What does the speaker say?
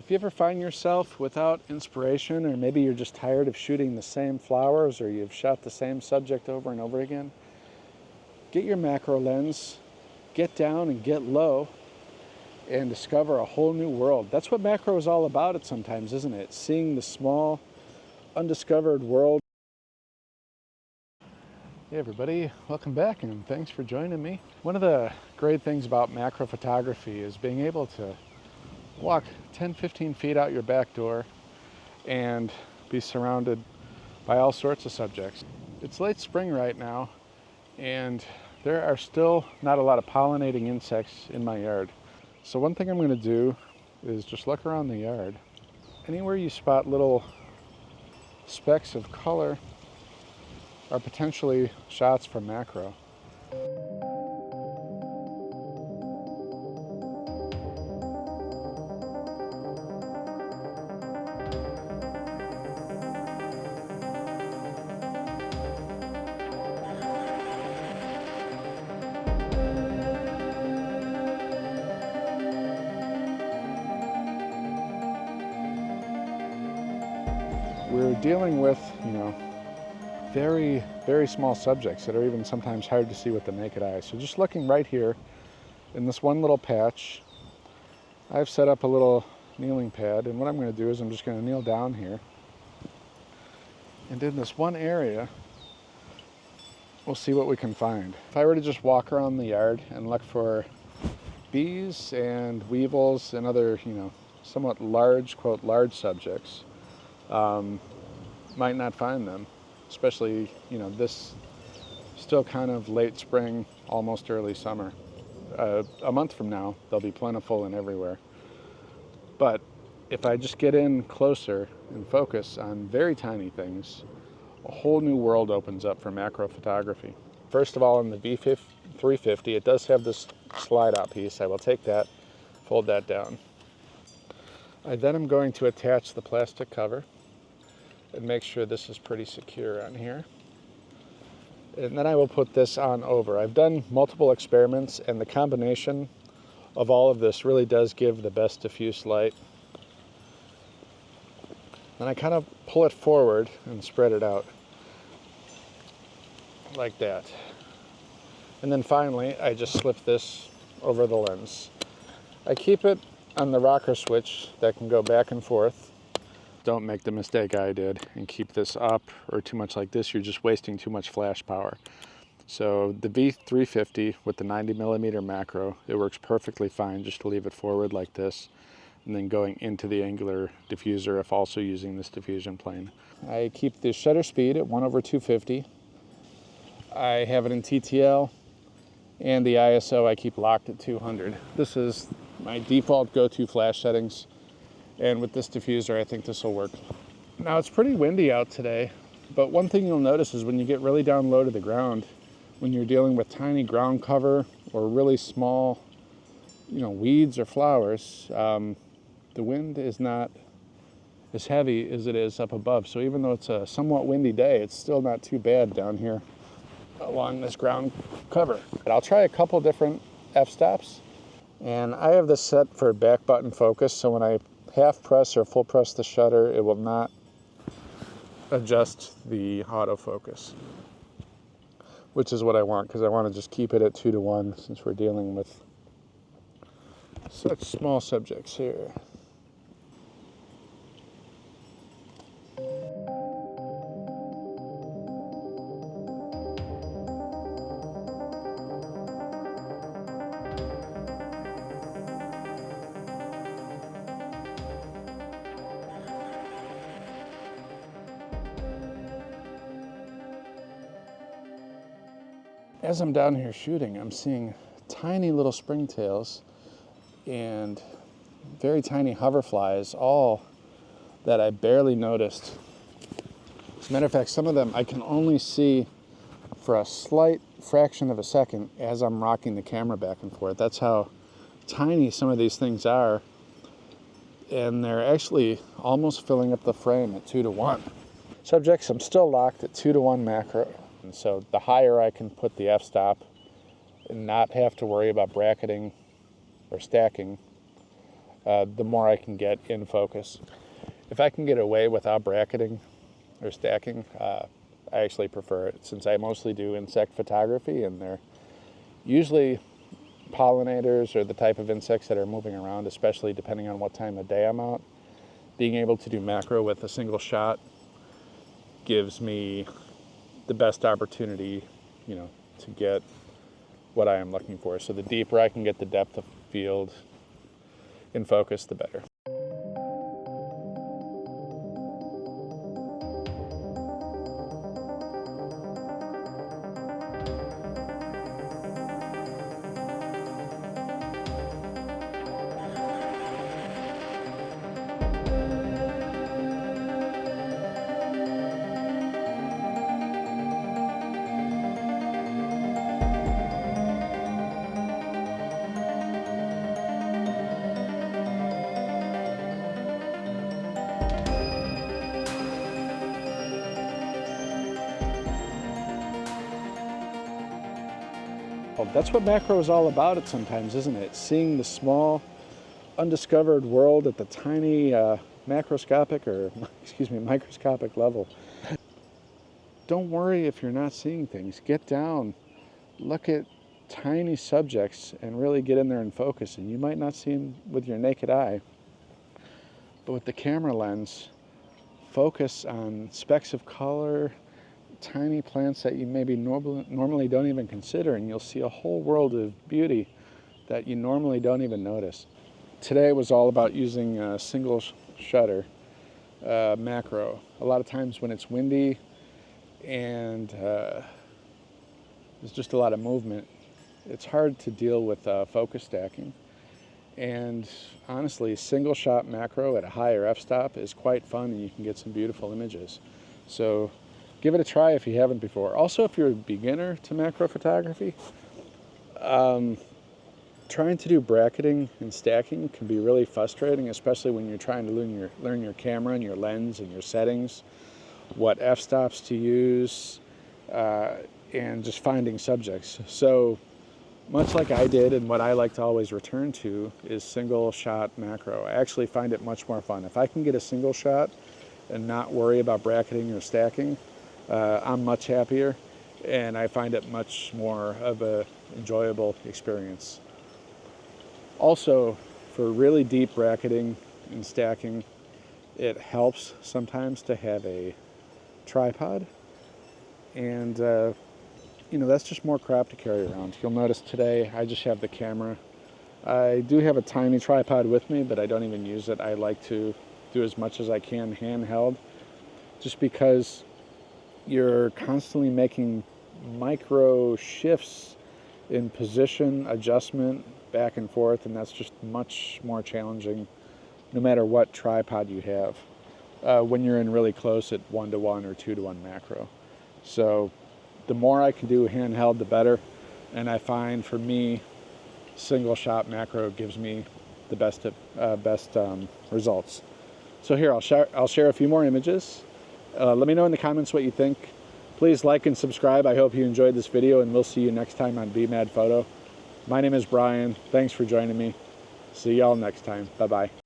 If you ever find yourself without inspiration, or maybe you're just tired of shooting the same flowers, or you've shot the same subject over and over again, get your macro lens, get down and get low, and discover a whole new world. That's what macro is all about at sometimes, isn't it? Seeing the small, undiscovered world. Hey everybody, welcome back and thanks for joining me. One of the great things about macro photography is being able to walk 10-15 feet out your back door and be surrounded by all sorts of subjects. It's late spring right now and there are still not a lot of pollinating insects in my yard. So one thing I'm going to do is just look around the yard. Anywhere you spot little specks of color are potentially shots from macro. We're dealing with, very, very small subjects that are even sometimes hard to see with the naked eye. So just looking right here in this one little patch, I've set up a little kneeling pad, and what I'm going to do is I'm just going to kneel down here. And in this one area, we'll see what we can find. If I were to just walk around the yard and look for bees and weevils and other, somewhat large, quote, large subjects, might not find them, especially, this still kind of late spring, almost early summer. A month from now, they'll be plentiful and everywhere. But if I just get in closer and focus on very tiny things, a whole new world opens up for macro photography. First of all, in the V350, it does have this slide out piece. I will take that, fold that down. I then am going to attach the plastic cover and make sure this is pretty secure on here. And then I will put this on over. I've done multiple experiments and the combination of all of this really does give the best diffuse light. Then I kind of pull it forward and spread it out like that. And then finally, I just slip this over the lens. I keep it on the rocker switch that can go back and forth. Don't make the mistake I did and keep this up or too much like this. You're just wasting too much flash power. So the V350 with the 90mm macro, it works perfectly fine just to leave it forward like this and then going into the angular diffuser if also using this diffusion plane. I keep the shutter speed at 1/250. I have it in TTL and the ISO I keep locked at 200. This is my default go-to flash settings. And with this diffuser, I think this will work. Now it's pretty windy out today, but one thing you'll notice is when you get really down low to the ground, when you're dealing with tiny ground cover or really small, weeds or flowers, the wind is not as heavy as it is up above. So even though it's a somewhat windy day, it's still not too bad down here along this ground cover. But I'll try a couple different f-stops, and I have this set for back button focus, so when I half press or full press the shutter, it will not adjust the autofocus, which is what I want because I want to just keep it at 2:1 since we're dealing with such small subjects here. As I'm down here shooting, I'm seeing tiny little springtails and very tiny hoverflies, all that I barely noticed. As a matter of fact, some of them I can only see for a slight fraction of a second as I'm rocking the camera back and forth. That's how tiny some of these things are. And they're actually almost filling up the frame at 2:1. Subjects, I'm still locked at 2:1 macro. And so the higher I can put the f-stop and not have to worry about bracketing or stacking, the more I can get in focus. If I can get away without bracketing or stacking, I actually prefer it, since I mostly do insect photography, and they're usually pollinators or the type of insects that are moving around, especially depending on what time of day I'm out. Being able to do macro with a single shot gives me the best opportunity, to get what I am looking for. So the deeper I can get the depth of field in focus, the better. That's what macro is all about sometimes, isn't it? Seeing the small, undiscovered world at the tiny macroscopic or, microscopic level. Don't worry if you're not seeing things. Get down, look at tiny subjects and really get in there and focus. And you might not see them with your naked eye, but with the camera lens, focus on specks of color, tiny plants that you maybe normally don't even consider, and you'll see a whole world of beauty that you normally don't even notice. Today was all about using a single shutter macro. A lot of times when it's windy and there's just a lot of movement, it's hard to deal with focus stacking. And honestly, single shot macro at a higher f-stop is quite fun, and you can get some beautiful images. So give it a try if you haven't before. Also, if you're a beginner to macro photography, trying to do bracketing and stacking can be really frustrating, especially when you're trying to learn your camera and your lens and your settings, what f-stops to use, and just finding subjects. So much like I did, and what I like to always return to, is single shot macro. I actually find it much more fun. If I can get a single shot and not worry about bracketing or stacking, I'm much happier, and I find it much more of an enjoyable experience. Also, for really deep bracketing and stacking, it helps sometimes to have a tripod, and that's just more crap to carry around. You'll notice today I just have the camera. I do have a tiny tripod with me, but I don't even use it. I like to do as much as I can handheld, just because you're constantly making micro shifts in position adjustment back and forth, and that's just much more challenging no matter what tripod you have when you're in really close at 1:1 or 2:1 macro. So the more I can do handheld, the better, and I find for me single shot macro gives me the best results. So here I'll share a few more images. Let me know in the comments what you think. Please like and subscribe. I hope you enjoyed this video, and we'll see you next time on Be Mad Photo. My name is Brian. Thanks for joining me. See y'all next time. Bye-bye.